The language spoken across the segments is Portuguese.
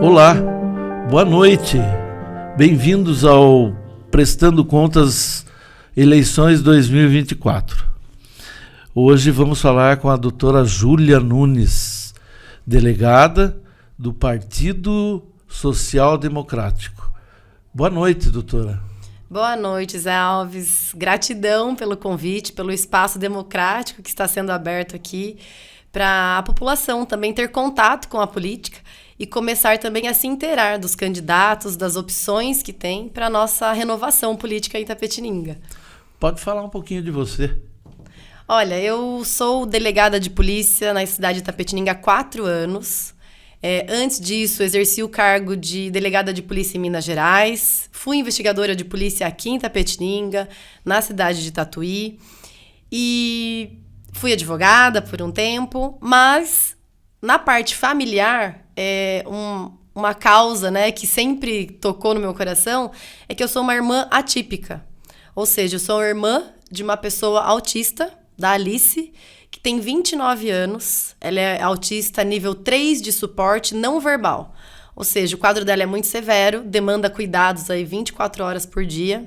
Olá, boa noite, bem-vindos ao Prestando Contas Eleições 2024. Hoje vamos falar com a doutora Júlia Nunes, delegada do Partido Social Democrático. Boa noite, doutora. Boa noite, Zé Alves. Gratidão pelo convite, pelo espaço democrático que está sendo aberto aqui para a população também ter contato com a política e começar também a se inteirar dos candidatos, das opções que tem para a nossa renovação política em Itapetininga. Pode falar um pouquinho de você. Olha, eu sou delegada de polícia na cidade de Itapetininga há 4 anos. Antes disso, exerci o cargo de delegada de polícia em Minas Gerais. Fui investigadora de polícia aqui em Itapetininga, na cidade de Tatuí. E fui advogada por um tempo, mas na parte familiar, uma causa, né, que sempre tocou no meu coração é que eu sou uma irmã atípica. Ou seja, eu sou irmã de uma pessoa autista, da Alice, que tem 29 anos. Ela é autista nível 3 de suporte não verbal. Ou seja, o quadro dela é muito severo, demanda cuidados aí 24 horas por dia.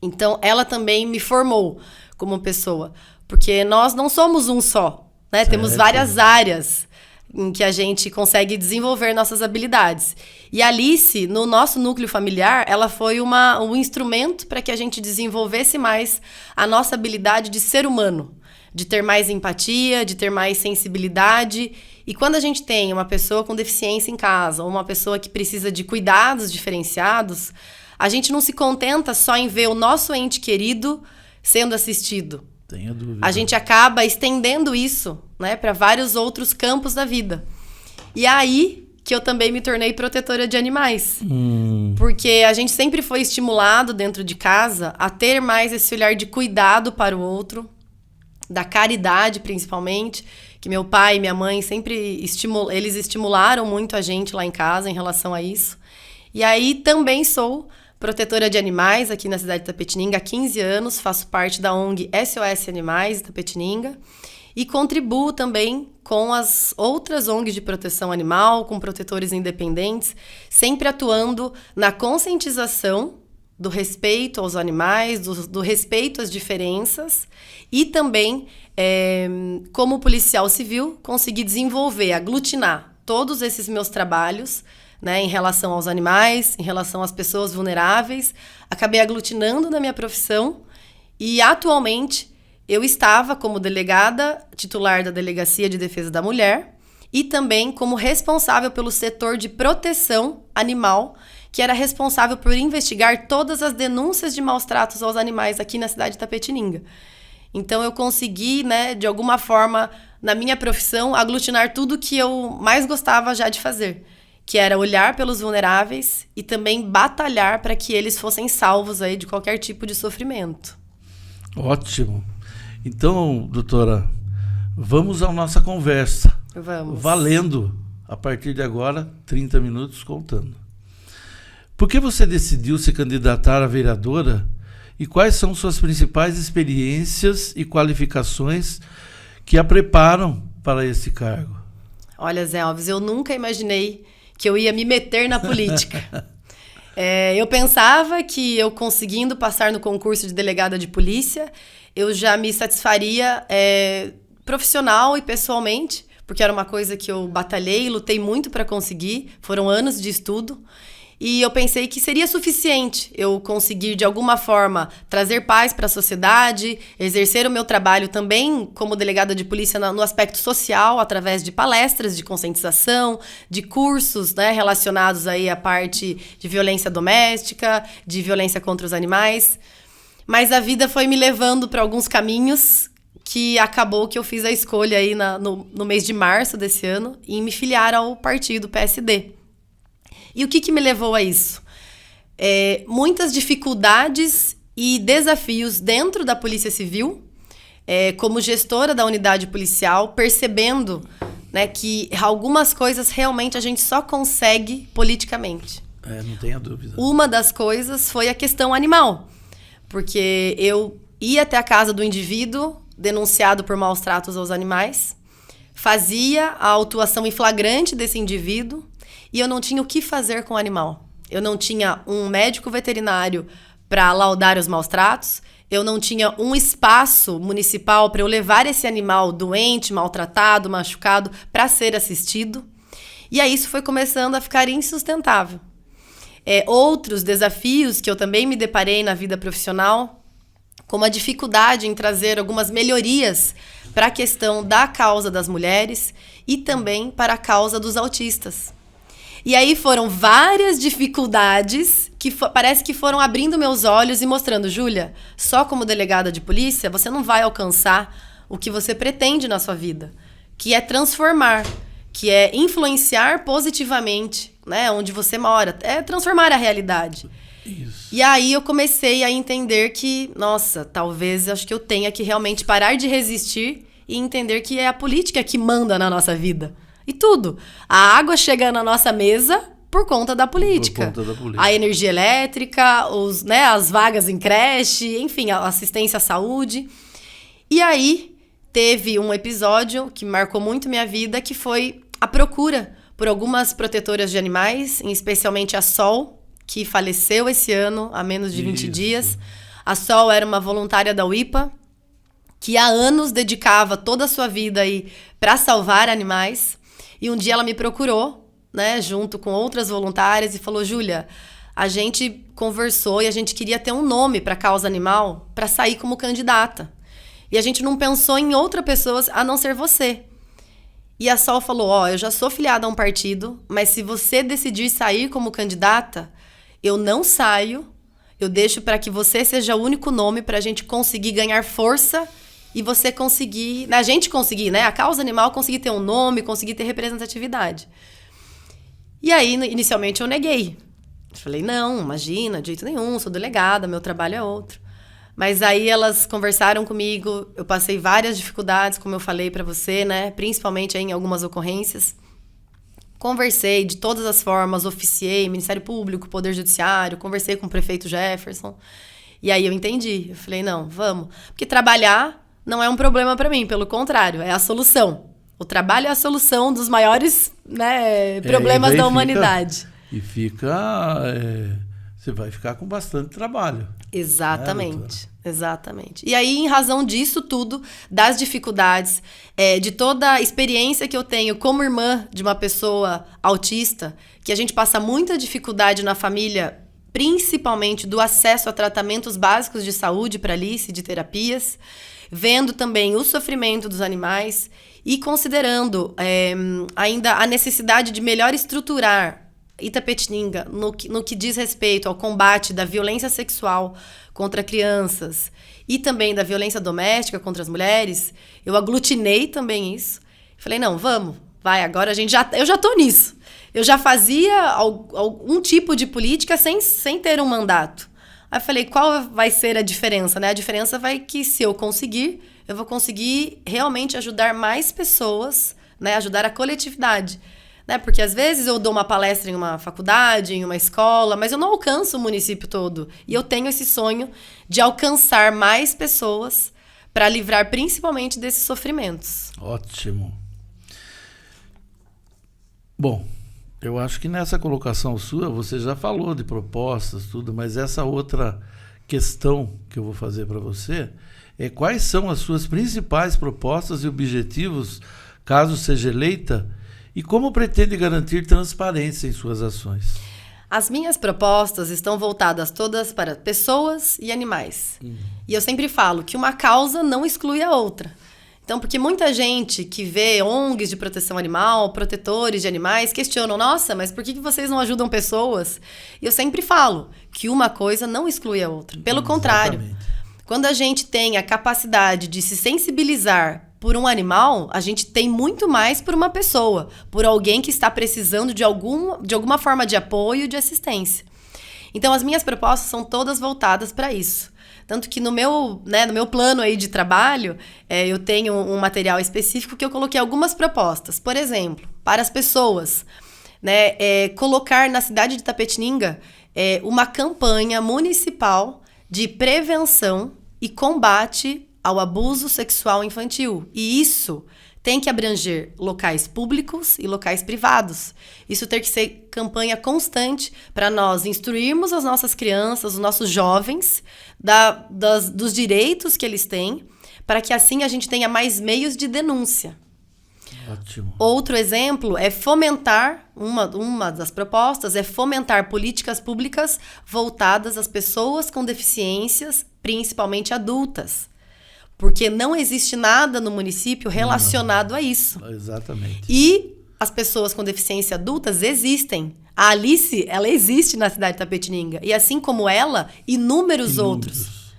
Então, ela também me formou como pessoa. Porque nós não somos um só, né? Certo. Temos várias áreas em que a gente consegue desenvolver nossas habilidades. E a Alice, no nosso núcleo familiar, ela foi um instrumento para que a gente desenvolvesse mais a nossa habilidade de ser humano, de ter mais empatia, de ter mais sensibilidade. E quando a gente tem uma pessoa com deficiência em casa, ou uma pessoa que precisa de cuidados diferenciados, a gente não se contenta só em ver o nosso ente querido sendo assistido. Tenho dúvida. A gente acaba estendendo isso, né, para vários outros campos da vida. E aí que eu também me tornei protetora de animais. Porque a gente sempre foi estimulado dentro de casa a ter mais esse olhar de cuidado para o outro, da caridade principalmente, que meu pai e minha mãe sempre eles estimularam muito a gente lá em casa em relação a isso. E aí também sou protetora de animais aqui na cidade de Itapetininga há 15 anos, faço parte da ONG SOS Animais Itapetininga e contribuo também com as outras ONGs de proteção animal, com protetores independentes, sempre atuando na conscientização do respeito aos animais, do respeito às diferenças e também, como policial civil, consegui desenvolver, aglutinar todos esses meus trabalhos, né, em relação aos animais, em relação às pessoas vulneráveis. Acabei aglutinando na minha profissão e, atualmente, eu estava como delegada titular da Delegacia de Defesa da Mulher e também como responsável pelo setor de proteção animal, que era responsável por investigar todas as denúncias de maus tratos aos animais aqui na cidade de Itapetininga. Então, eu consegui, né, de alguma forma, na minha profissão, aglutinar tudo que eu mais gostava já de fazer, que era olhar pelos vulneráveis e também batalhar para que eles fossem salvos aí de qualquer tipo de sofrimento. Ótimo. Então, doutora, vamos à nossa conversa. Vamos. Valendo, a partir de agora, 30 minutos contando. Por que você decidiu se candidatar a vereadora e quais são suas principais experiências e qualificações que a preparam para esse cargo? Olha, Zé Alves, eu nunca imaginei que eu ia me meter na política. Eu pensava que eu conseguindo passar no concurso de delegada de polícia, eu já me satisfaria profissional e pessoalmente, porque era uma coisa que eu batalhei e lutei muito para conseguir, foram anos de estudo. E eu pensei que seria suficiente eu conseguir, de alguma forma, trazer paz para a sociedade, exercer o meu trabalho também como delegada de polícia no aspecto social, através de palestras de conscientização, de cursos, né, relacionados aí à parte de violência doméstica, de violência contra os animais. Mas a vida foi me levando para alguns caminhos que acabou que eu fiz a escolha aí no mês de março desse ano em me filiar ao partido PSD. E o que me levou a isso? Muitas dificuldades e desafios dentro da Polícia Civil, como gestora da unidade policial, percebendo, né, que algumas coisas realmente a gente só consegue politicamente. Não tenha dúvida. Uma das coisas foi a questão animal, porque eu ia até a casa do indivíduo denunciado por maus tratos aos animais, fazia a autuação em flagrante desse indivíduo e eu não tinha o que fazer com o animal. Eu não tinha um médico veterinário para laudar os maus tratos, eu não tinha um espaço municipal para eu levar esse animal doente, maltratado, machucado, para ser assistido. E aí isso foi começando a ficar insustentável. Outros desafios que eu também me deparei na vida profissional, como a dificuldade em trazer algumas melhorias para a questão da causa das mulheres e também para a causa dos autistas. E aí foram várias dificuldades que parece que foram abrindo meus olhos e mostrando, Júlia, só como delegada de polícia você não vai alcançar o que você pretende na sua vida, que é transformar, que é influenciar positivamente, né, onde você mora, é transformar a realidade. Isso. E aí eu comecei a entender que, nossa, talvez acho que eu tenha que realmente parar de resistir e entender que é a política que manda na nossa vida. E tudo. A água chega na nossa mesa por conta da política. Por conta da política. A energia elétrica, as vagas em creche, enfim, a assistência à saúde. E aí teve um episódio que marcou muito minha vida, que foi a procura por algumas protetoras de animais, especialmente a Sol, que faleceu esse ano, há menos de 20 dias. A Sol era uma voluntária da UIPA, que há anos dedicava toda a sua vida aí para salvar animais. E um dia ela me procurou, né, junto com outras voluntárias, e falou, Júlia, a gente conversou e a gente queria ter um nome para a causa animal para sair como candidata. E a gente não pensou em outra pessoa a não ser você. E a Sol falou, eu já sou filiada a um partido, mas se você decidir sair como candidata, eu não saio, eu deixo para que você seja o único nome para a gente conseguir ganhar força e você conseguir, a gente conseguir, né, a causa animal conseguir ter um nome, conseguir ter representatividade. E aí, inicialmente, eu neguei. Falei, não, imagina, de jeito nenhum, sou delegada, meu trabalho é outro. Mas aí elas conversaram comigo, eu passei várias dificuldades, como eu falei para você, né, principalmente aí em algumas ocorrências. Conversei de todas as formas, oficiei, Ministério Público, Poder Judiciário, conversei com o prefeito Jefferson. E aí eu entendi, eu falei, não, vamos. Porque trabalhar não é um problema para mim, pelo contrário, é a solução. O trabalho é a solução dos maiores, né, problemas da humanidade. Você vai ficar com bastante trabalho. Exatamente, exatamente. E aí, em razão disso tudo, das dificuldades, de toda a experiência que eu tenho como irmã de uma pessoa autista, que a gente passa muita dificuldade na família, principalmente do acesso a tratamentos básicos de saúde para Alice, de terapias, vendo também o sofrimento dos animais e considerando ainda a necessidade de melhor estruturar Itapetininga no que diz respeito ao combate da violência sexual contra crianças e também da violência doméstica contra as mulheres, eu aglutinei também isso. Falei, não, vamos, vai, agora eu já tô nisso. Eu já fazia algum tipo de política sem ter um mandato. Aí eu falei, qual vai ser a diferença, né? A diferença vai que se eu conseguir, eu vou conseguir realmente ajudar mais pessoas, né? Ajudar a coletividade. Né? Porque às vezes eu dou uma palestra em uma faculdade, em uma escola, mas eu não alcanço o município todo. E eu tenho esse sonho de alcançar mais pessoas para livrar principalmente desses sofrimentos. Ótimo. Bom, eu acho que nessa colocação sua você já falou de propostas, tudo, mas essa outra questão que eu vou fazer para você é quais são as suas principais propostas e objetivos caso seja eleita. E como pretende garantir transparência em suas ações? As minhas propostas estão voltadas todas para pessoas e animais. E eu sempre falo que uma causa não exclui a outra. Então, porque muita gente que vê ONGs de proteção animal, protetores de animais, questionam, nossa, mas por que vocês não ajudam pessoas? E eu sempre falo que uma coisa não exclui a outra. Pelo contrário, quando a gente tem a capacidade de se sensibilizar por um animal, a gente tem muito mais por uma pessoa, por alguém que está precisando de alguma forma de apoio, de assistência. Então, as minhas propostas são todas voltadas para isso. Tanto que no meu plano aí de trabalho, eu tenho um material específico que eu coloquei algumas propostas. Por exemplo, para as pessoas, né, colocar na cidade de Itapetininga uma campanha municipal de prevenção e combate ao abuso sexual infantil. E isso tem que abranger locais públicos e locais privados. Isso tem que ser campanha constante para nós instruirmos as nossas crianças, os nossos jovens, dos direitos que eles têm, para que assim a gente tenha mais meios de denúncia. Ótimo. Outro exemplo é fomentar, uma das propostas é fomentar políticas públicas voltadas às pessoas com deficiências, principalmente adultas. Porque não existe nada no município relacionado a isso. Exatamente. E as pessoas com deficiência adultas existem. A Alice, ela existe na cidade de Itapetininga. E assim como ela, inúmeros outros.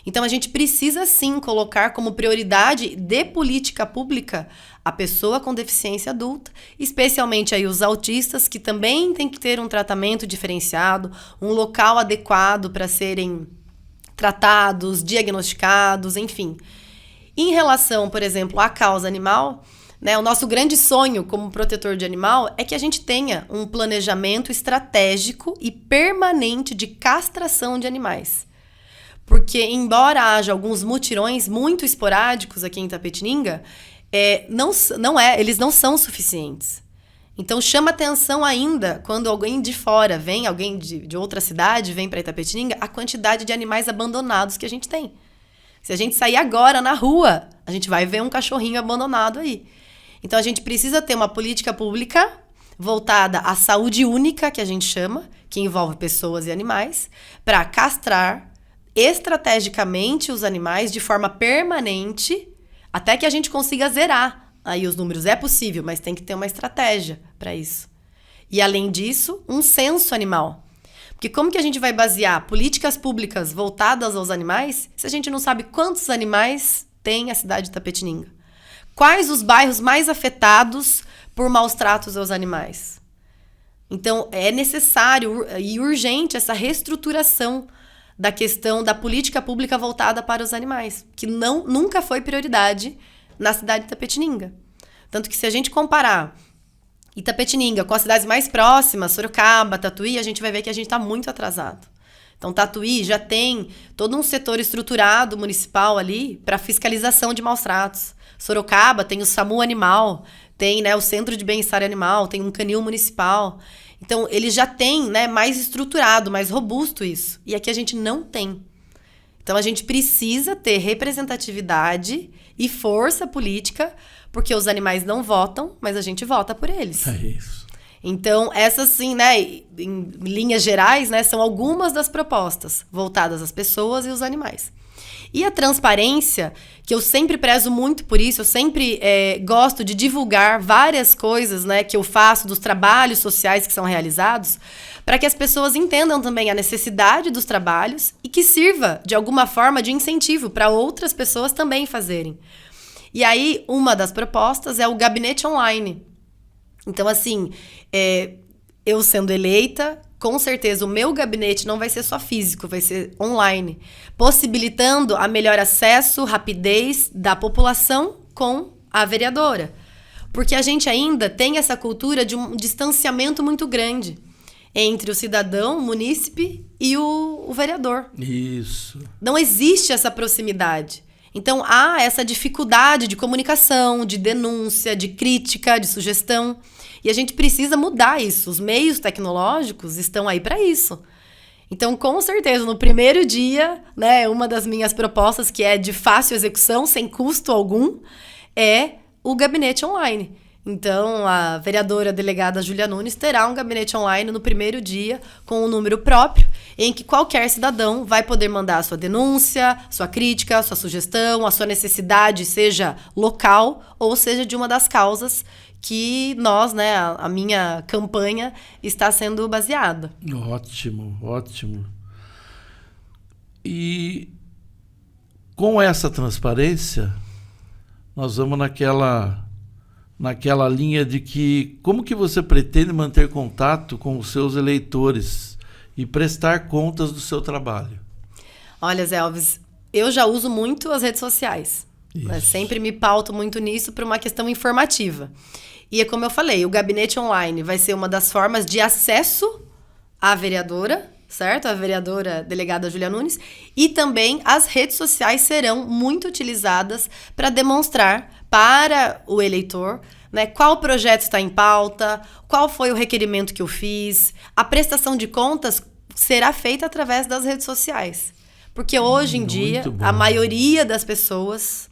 Então, a gente precisa, sim, colocar como prioridade de política pública a pessoa com deficiência adulta, especialmente aí os autistas, que também têm que ter um tratamento diferenciado, um local adequado para serem tratados, diagnosticados, enfim. Em relação, por exemplo, à causa animal, né, o nosso grande sonho como protetor de animal é que a gente tenha um planejamento estratégico e permanente de castração de animais. Porque, embora haja alguns mutirões muito esporádicos aqui em Itapetininga, eles não são suficientes. Então, chama atenção ainda quando alguém de fora vem, alguém de outra cidade vem para Itapetininga, a quantidade de animais abandonados que a gente tem. Se a gente sair agora na rua, a gente vai ver um cachorrinho abandonado aí. Então, a gente precisa ter uma política pública voltada à saúde única, que a gente chama, que envolve pessoas e animais, para castrar estrategicamente os animais de forma permanente, até que a gente consiga zerar aí os números. É possível, mas tem que ter uma estratégia para isso. E, além disso, um censo animal. Porque como que a gente vai basear políticas públicas voltadas aos animais se a gente não sabe quantos animais tem a cidade de Itapetininga? Quais os bairros mais afetados por maus tratos aos animais? Então, é necessário e urgente essa reestruturação da questão da política pública voltada para os animais, que nunca foi prioridade na cidade de Itapetininga. Tanto que se a gente comparar Itapetininga com as cidades mais próximas, Sorocaba, Tatuí, a gente vai ver que a gente está muito atrasado. Então, Tatuí já tem todo um setor estruturado municipal ali para fiscalização de maus tratos. Sorocaba tem o SAMU Animal, tem, né, o Centro de Bem-Estar Animal, tem um canil municipal. Então, ele já tem, né, mais estruturado, mais robusto isso. E aqui a gente não tem. Então, a gente precisa ter representatividade e força política, porque os animais não votam, mas a gente vota por eles. É isso. Então, essas, sim, né, em linhas gerais, né, são algumas das propostas voltadas às pessoas e os animais. E a transparência, que eu sempre prezo muito por isso, eu sempre gosto de divulgar várias coisas, né, que eu faço, dos trabalhos sociais que são realizados, para que as pessoas entendam também a necessidade dos trabalhos e que sirva, de alguma forma, de incentivo para outras pessoas também fazerem. E aí, uma das propostas é o gabinete online. Então, assim, eu sendo eleita, com certeza o meu gabinete não vai ser só físico, vai ser online, possibilitando a melhor acesso, rapidez da população com a vereadora. Porque a gente ainda tem essa cultura de um distanciamento muito grande entre o cidadão, o munícipe e o vereador. Isso. Não existe essa proximidade. Então, há essa dificuldade de comunicação, de denúncia, de crítica, de sugestão. E a gente precisa mudar isso. Os meios tecnológicos estão aí para isso. Então, com certeza, no primeiro dia, né, uma das minhas propostas, que é de fácil execução, sem custo algum, é o gabinete online. Então, a vereadora delegada Júlia Nunes terá um gabinete online no primeiro dia, com um número próprio, em que qualquer cidadão vai poder mandar a sua denúncia, sua crítica, sua sugestão, a sua necessidade, seja local ou seja de uma das causas que nós, né, a minha campanha está sendo baseada. Ótimo, ótimo. E com essa transparência, nós vamos naquela linha de que como que você pretende manter contato com os seus eleitores e prestar contas do seu trabalho? Olha, Zé Alves, eu já uso muito as redes sociais. Né? Sempre me pauto muito nisso para uma questão informativa. E é como eu falei, o gabinete online vai ser uma das formas de acesso à vereadora, certo? A vereadora delegada Júlia Nunes. E também as redes sociais serão muito utilizadas para demonstrar para o eleitor, né, qual projeto está em pauta, qual foi o requerimento que eu fiz. A prestação de contas será feita através das redes sociais. Porque hoje em dia, a maioria das pessoas,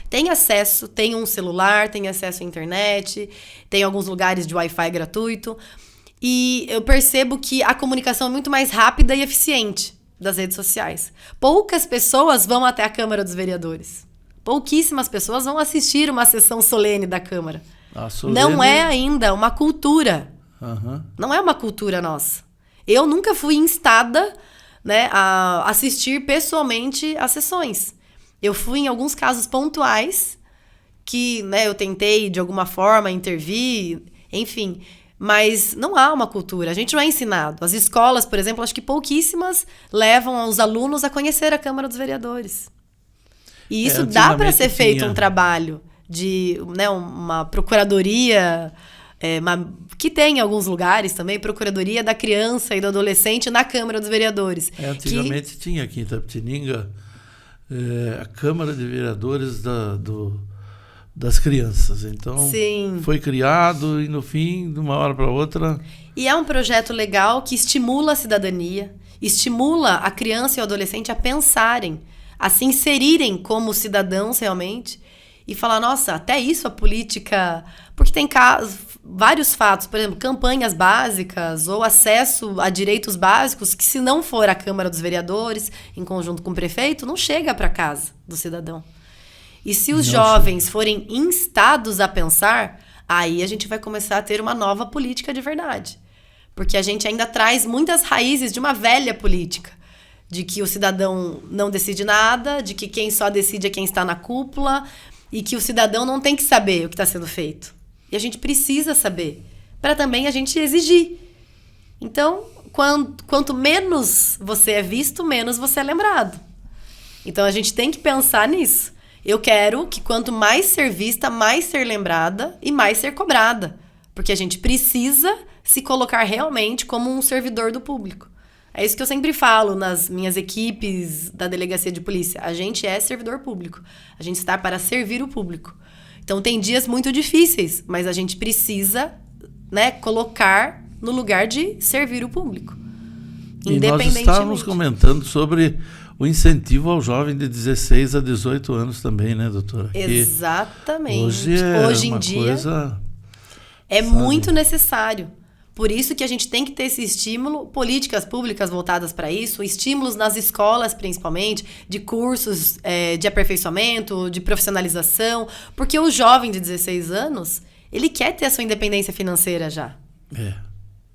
tem acesso, tem um celular, tem acesso à internet, tem alguns lugares de Wi-Fi gratuito. E eu percebo que a comunicação é muito mais rápida e eficiente das redes sociais. Poucas pessoas vão até a Câmara dos Vereadores. Pouquíssimas pessoas vão assistir uma sessão solene da Câmara. Não é ainda uma cultura. Não é uma cultura nossa. Eu nunca fui instada, né, a assistir pessoalmente às sessões. Eu fui em alguns casos pontuais que, né, eu tentei de alguma forma intervir, enfim, mas não há uma cultura, a gente não é ensinado. As escolas, por exemplo, acho que pouquíssimas levam os alunos a conhecer a Câmara dos Vereadores. E isso dá para ser feito um trabalho de, né, uma procuradoria, que tem em alguns lugares também, Procuradoria da Criança e do Adolescente na Câmara dos Vereadores. Antigamente tinha aqui em Itapetininga a Câmara de Vereadores das Crianças. Então, sim, foi criado e, no fim, de uma hora para outra... E é um projeto legal que estimula a cidadania, estimula a criança e o adolescente a pensarem, a se inserirem como cidadãos realmente e falar, nossa, até isso a política... Porque tem vários fatos, por exemplo, campanhas básicas ou acesso a direitos básicos que, se não for a Câmara dos Vereadores, em conjunto com o prefeito, não chega para casa do cidadão. E se os jovens forem instados a pensar, aí a gente vai começar a ter uma nova política de verdade. Porque a gente ainda traz muitas raízes de uma velha política. De que o cidadão não decide nada, de que quem só decide é quem está na cúpula, e que o cidadão não tem que saber o que está sendo feito. E a gente precisa saber, para também a gente exigir. Então, quanto menos você é visto, menos você é lembrado. Então, a gente tem que pensar nisso. Eu quero que quanto mais ser vista, mais ser lembrada e mais ser cobrada. Porque a gente precisa se colocar realmente como um servidor do público. É isso que eu sempre falo nas minhas equipes da Delegacia de Polícia. A gente é servidor público. A gente está para servir o público. Então, tem dias muito difíceis, mas a gente precisa, né, colocar no lugar de servir o público. Independentemente. E nós estávamos comentando sobre o incentivo ao jovem de 16 a 18 anos também, né, doutora? Exatamente. Hoje em dia é muito necessário. Por isso que a gente tem que ter esse estímulo, políticas públicas voltadas para isso, estímulos nas escolas, principalmente, de cursos de aperfeiçoamento, de profissionalização, porque o jovem de 16 anos, ele quer ter a sua independência financeira já.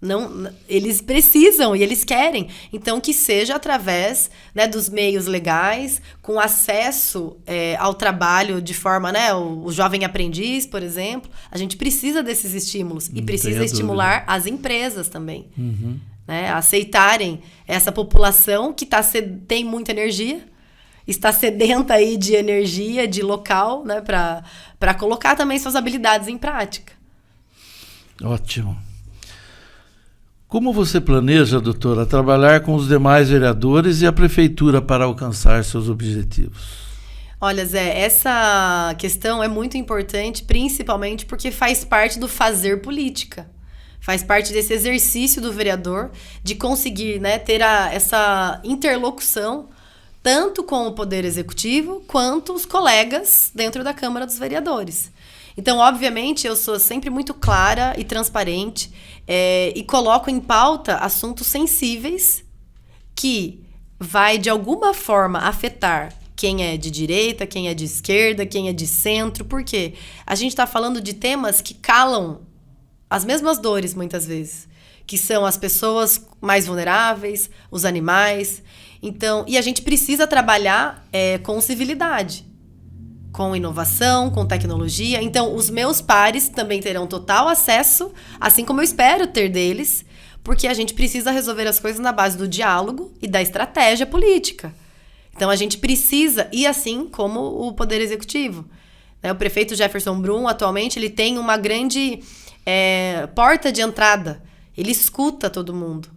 Não, eles precisam e eles querem. Então, que seja através, né, dos meios legais, com acesso ao trabalho de forma, né, o jovem aprendiz, por exemplo. A gente precisa desses estímulos e precisa estimular as empresas também. Né, a aceitarem essa população que tem muita energia, está sedenta aí de energia, de local, né, para colocar também suas habilidades em prática. Ótimo. Como você planeja, doutora, trabalhar com os demais vereadores e a prefeitura para alcançar seus objetivos? Olha, Zé, essa questão é muito importante, principalmente porque faz parte do fazer política. Faz parte desse exercício do vereador de conseguir, né, ter essa interlocução tanto com o Poder Executivo quanto os colegas dentro da Câmara dos Vereadores. Então, obviamente, eu sou sempre muito clara e transparente e coloco em pauta assuntos sensíveis que vai, de alguma forma, afetar quem é de direita, quem é de esquerda, quem é de centro. Por quê? A gente está falando de temas que calam as mesmas dores, muitas vezes, que são as pessoas mais vulneráveis, os animais. Então, e a gente precisa trabalhar com civilidade, com inovação, com tecnologia. Então, os meus pares também terão total acesso, assim como eu espero ter deles, porque a gente precisa resolver as coisas na base do diálogo e da estratégia política. Então, a gente precisa, e assim como o Poder Executivo. O prefeito Jefferson Brum, atualmente, ele tem uma grande porta de entrada. Ele escuta todo mundo.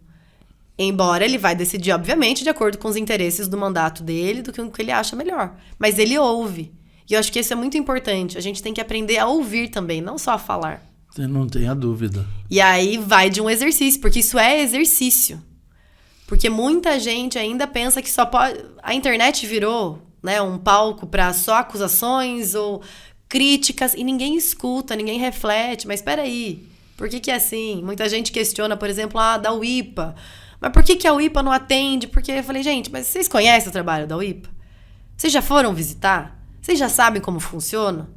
Embora ele vai decidir, obviamente, de acordo com os interesses do mandato dele, do que o que ele acha melhor. Mas ele ouve. E eu acho que isso é muito importante. A gente tem que aprender a ouvir também, não só a falar. Não tenha dúvida. E aí vai de um exercício, porque isso é exercício. Porque muita gente ainda pensa que só pode... A internet virou, né, um palco para só acusações ou críticas, e ninguém escuta, ninguém reflete. Mas espera aí, por que é assim? Muita gente questiona, por exemplo, da UIPA. Mas por que a UIPA não atende? Porque eu falei, gente, mas vocês conhecem o trabalho da UIPA? Vocês já foram visitar? Vocês já sabem como funciona?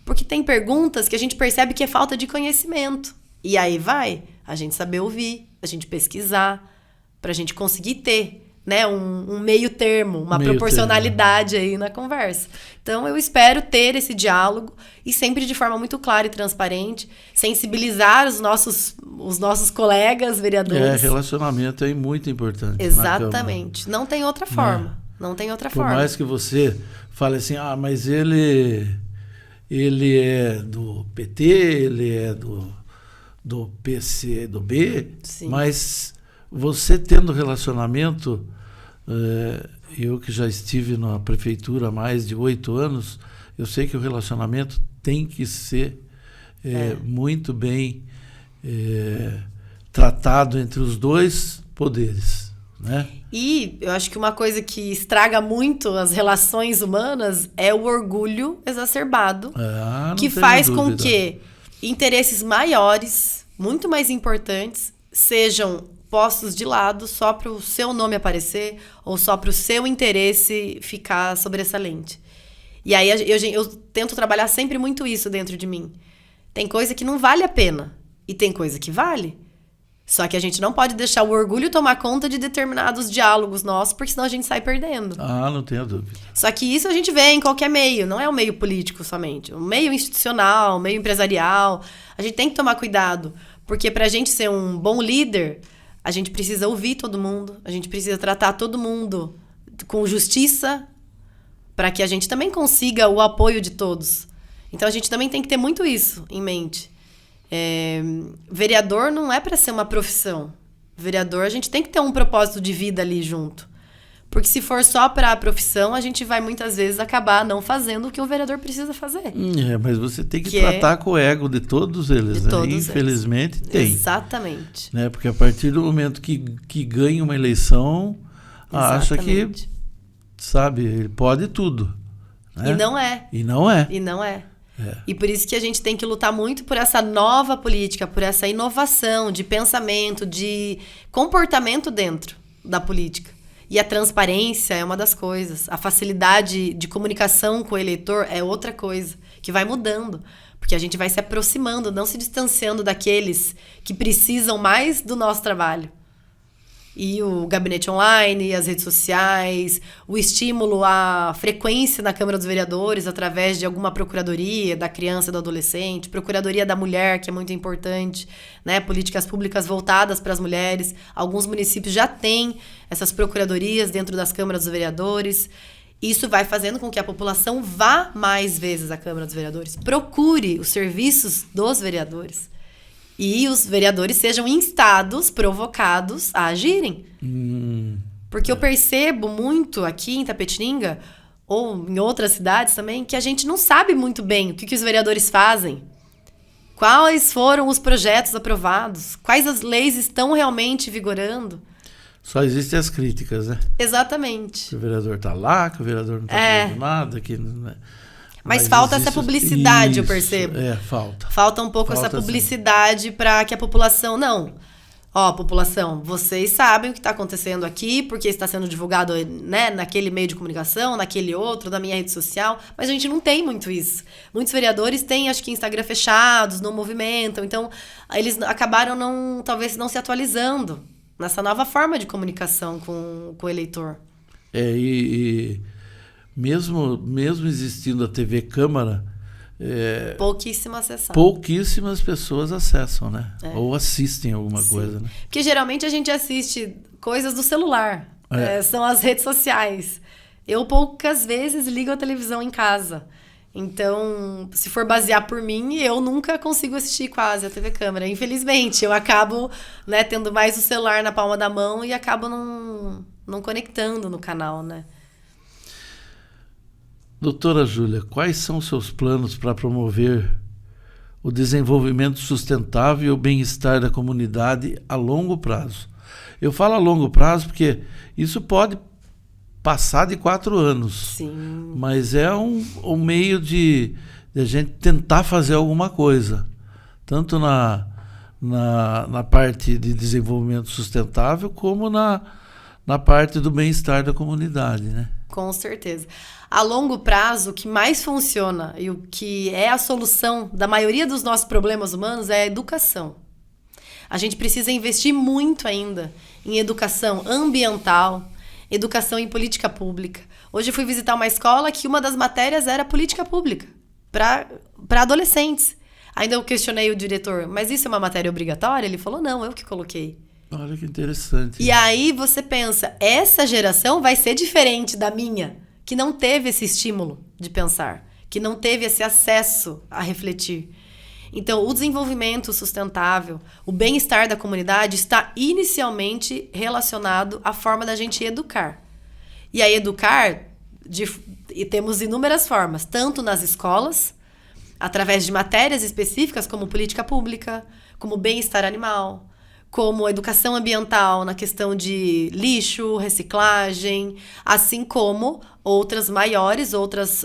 Porque tem perguntas que a gente percebe que é falta de conhecimento. E aí vai a gente saber ouvir, a gente pesquisar, pra gente conseguir ter, né, um meio termo, uma proporcionalidade aí na conversa. Então, eu espero ter esse diálogo e sempre de forma muito clara e transparente, sensibilizar os nossos colegas vereadores. Relacionamento é muito importante. Exatamente. Não tem outra forma. Não tem outra forma. Por mais que você fale assim, mas ele é do PT, ele é do PC, do B, sim, mas você tendo relacionamento, eu que já estive na prefeitura há mais de 8 anos, eu sei que o relacionamento tem que ser muito bem tratado entre os dois poderes, né? E eu acho que uma coisa que estraga muito as relações humanas é o orgulho exacerbado, que faz com que interesses maiores, muito mais importantes, sejam postos de lado só para o seu nome aparecer ou só para o seu interesse ficar sobressalente. E aí eu tento trabalhar sempre muito isso dentro de mim. Tem coisa que não vale a pena e tem coisa que vale. Só que a gente não pode deixar o orgulho tomar conta de determinados diálogos nossos, porque senão a gente sai perdendo. Não tenho dúvida. Só que isso a gente vê em qualquer meio, não é o meio político somente. O meio institucional, o meio empresarial. A gente tem que tomar cuidado, porque pra gente ser um bom líder, a gente precisa ouvir todo mundo, a gente precisa tratar todo mundo com justiça, para que a gente também consiga o apoio de todos. Então a gente também tem que ter muito isso em mente. Vereador não é para ser uma profissão. Vereador, a gente tem que ter um propósito de vida ali junto. Porque se for só para a profissão, a gente vai muitas vezes acabar não fazendo o que um vereador precisa fazer. Mas você tem que tratar com o ego de todos eles, de todos infelizmente eles. Tem. Exatamente. Né? Porque a partir do momento que ganha uma eleição, acha que, sabe, ele pode tudo. Né? E não é. E não é. E não é. E por isso que a gente tem que lutar muito por essa nova política, por essa inovação de pensamento, de comportamento dentro da política. E a transparência é uma das coisas. A facilidade de comunicação com o eleitor é outra coisa, que vai mudando. Porque a gente vai se aproximando, não se distanciando daqueles que precisam mais do nosso trabalho. E o gabinete online, as redes sociais, o estímulo à frequência na Câmara dos Vereadores através de alguma procuradoria da criança e do adolescente, procuradoria da mulher, que é muito importante, né? Políticas públicas voltadas para as mulheres. Alguns municípios já têm essas procuradorias dentro das câmaras dos vereadores. Isso vai fazendo com que a população vá mais vezes à Câmara dos Vereadores, procure os serviços dos vereadores. E os vereadores sejam instados, provocados a agirem. Porque eu percebo muito aqui em Itapetininga, ou em outras cidades também, que a gente não sabe muito bem o que os vereadores fazem. Quais foram os projetos aprovados? Quais as leis estão realmente vigorando? Só existem as críticas, né? Exatamente. Que o vereador está lá, que o vereador não está fazendo nada, que... Mas falta essa publicidade, eu percebo. Falta. Falta um pouco essa publicidade para que a população... Não. População, vocês sabem o que está acontecendo aqui, porque está sendo divulgado, né, naquele meio de comunicação, naquele outro, na minha rede social, mas a gente não tem muito isso. Muitos vereadores têm, acho que, Instagram fechados, não movimentam, então eles acabaram talvez não se atualizando nessa nova forma de comunicação com o eleitor. Mesmo existindo a TV Câmara, pouquíssimas pessoas acessam, né? Ou assistem alguma coisa, né? Porque geralmente a gente assiste coisas do celular, são as redes sociais. Eu poucas vezes ligo a televisão em casa. Então, se for basear por mim, eu nunca consigo assistir quase a TV Câmara. Infelizmente, eu acabo, né, tendo mais o celular na palma da mão e acabo não conectando no canal, né? Doutora Júlia, quais são os seus planos para promover o desenvolvimento sustentável e o bem-estar da comunidade a longo prazo? Eu falo a longo prazo porque isso pode passar de 4 anos. Sim. Mas é um meio de a gente tentar fazer alguma coisa. Tanto na parte de desenvolvimento sustentável, como na parte do bem-estar da comunidade, né? Com certeza. A longo prazo, o que mais funciona e o que é a solução da maioria dos nossos problemas humanos é a educação. A gente precisa investir muito ainda em educação ambiental, educação em política pública. Hoje eu fui visitar uma escola que uma das matérias era política pública para adolescentes. Ainda eu questionei o diretor, mas isso é uma matéria obrigatória? Ele falou, não, eu que coloquei. Olha que interessante. E aí você pensa, essa geração vai ser diferente da minha, que não teve esse estímulo de pensar, que não teve esse acesso a refletir. Então, o desenvolvimento sustentável, o bem-estar da comunidade está inicialmente relacionado à forma da gente educar. E aí, educar, e temos inúmeras formas, tanto nas escolas, através de matérias específicas como política pública, como bem-estar animal, como educação ambiental na questão de lixo, reciclagem, assim como outras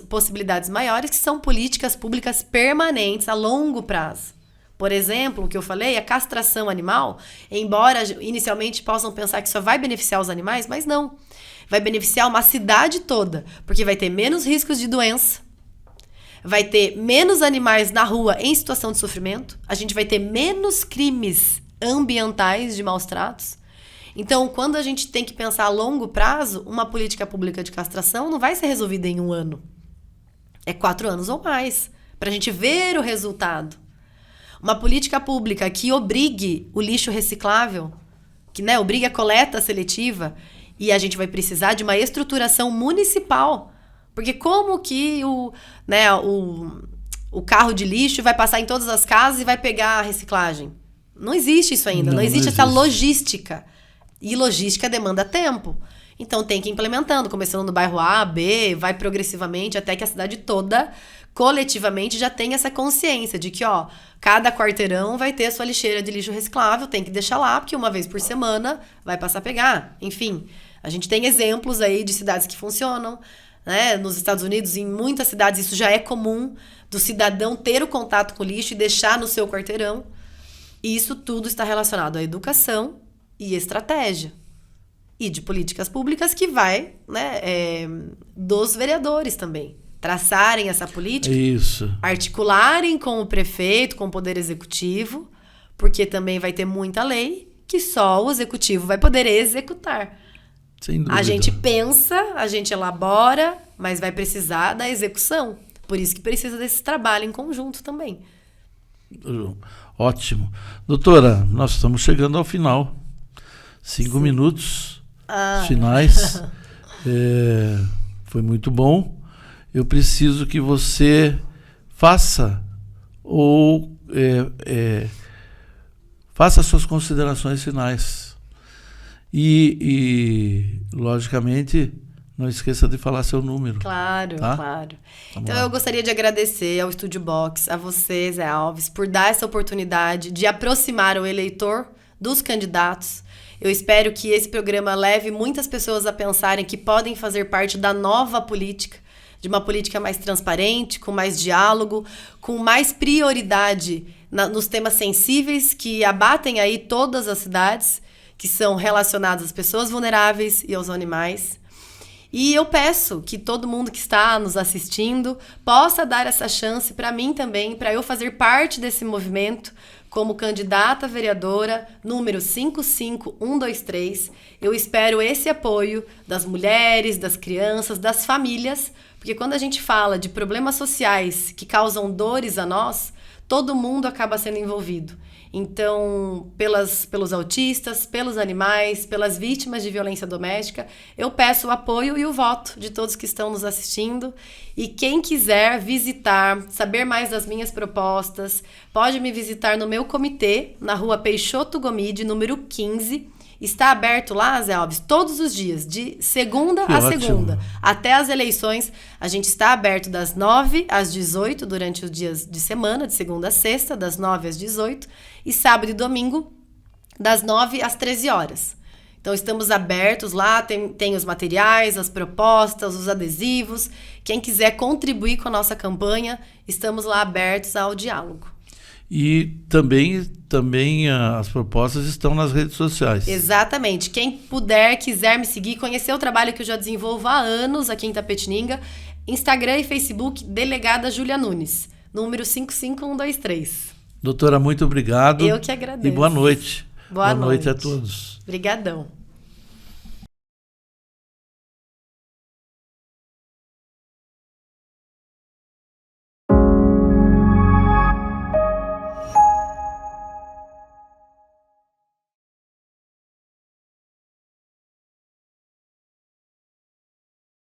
possibilidades maiores, que são políticas públicas permanentes a longo prazo. Por exemplo, o que eu falei, a castração animal, embora inicialmente possam pensar que só vai beneficiar os animais, mas não. Vai beneficiar uma cidade toda, porque vai ter menos riscos de doença, vai ter menos animais na rua em situação de sofrimento, a gente vai ter menos crimes ambientais de maus tratos. Então, quando a gente tem que pensar a longo prazo, uma política pública de castração não vai ser resolvida em 1 ano. É 4 anos ou mais, para a gente ver o resultado. Uma política pública que obrigue o lixo reciclável, que, né, obrigue a coleta seletiva, e a gente vai precisar de uma estruturação municipal. Porque como que o carro de lixo vai passar em todas as casas e vai pegar a reciclagem? Não existe isso ainda, não existe essa logística. E logística demanda tempo. Então tem que ir implementando, começando no bairro A, B, vai progressivamente até que a cidade toda, coletivamente, já tenha essa consciência de que, cada quarteirão vai ter a sua lixeira de lixo reciclável, tem que deixar lá, porque uma vez por semana vai passar a pegar. Enfim, a gente tem exemplos aí de cidades que funcionam, né? Nos Estados Unidos, em muitas cidades, isso já é comum, do cidadão ter o contato com o lixo e deixar no seu quarteirão. E isso tudo está relacionado à educação e estratégia. E de políticas públicas que vai, né, dos vereadores também. Traçarem essa política, isso, articularem com o prefeito, com o poder executivo, porque também vai ter muita lei que só o executivo vai poder executar. Sem dúvida. A gente pensa, a gente elabora, mas vai precisar da execução. Por isso que precisa desse trabalho em conjunto também. Ótimo. Doutora, nós estamos chegando ao final. 5 minutos finais. Foi muito bom. Eu preciso que você faça faça suas considerações finais. E logicamente, não esqueça de falar seu número. Claro, tá? Claro. Então eu gostaria de agradecer ao Estúdio Box, a você, Zé Alves, por dar essa oportunidade de aproximar o eleitor dos candidatos. Eu espero que esse programa leve muitas pessoas a pensarem que podem fazer parte da nova política, de uma política mais transparente, com mais diálogo, com mais prioridade nos temas sensíveis que abatem aí todas as cidades, que são relacionados às pessoas vulneráveis e aos animais. E eu peço que todo mundo que está nos assistindo possa dar essa chance para mim também, para eu fazer parte desse movimento como candidata a vereadora número 55123. Eu espero esse apoio das mulheres, das crianças, das famílias, porque quando a gente fala de problemas sociais que causam dores a nós, todo mundo acaba sendo envolvido. Então, pelos autistas, pelos animais, pelas vítimas de violência doméstica, eu peço o apoio e o voto de todos que estão nos assistindo. E quem quiser visitar, saber mais das minhas propostas, pode me visitar no meu comitê, na rua Peixoto Gomide, número 15. Está aberto lá, Zé Alves, todos os dias, de segunda a segunda. Até as eleições, a gente está aberto das 9 às 18, durante os dias de semana, de segunda a sexta, das 9 às 18. E sábado e domingo, das 9 às 13 horas. Então, estamos abertos lá, tem os materiais, as propostas, os adesivos. Quem quiser contribuir com a nossa campanha, estamos lá abertos ao diálogo. E também as propostas estão nas redes sociais. Exatamente. Quem puder, quiser me seguir, conhecer o trabalho que eu já desenvolvo há anos aqui em Itapetininga, Instagram e Facebook, Delegada Júlia Nunes, número 55123. Doutora, muito obrigado. Eu que agradeço. E boa noite. Boa noite a todos. Obrigadão.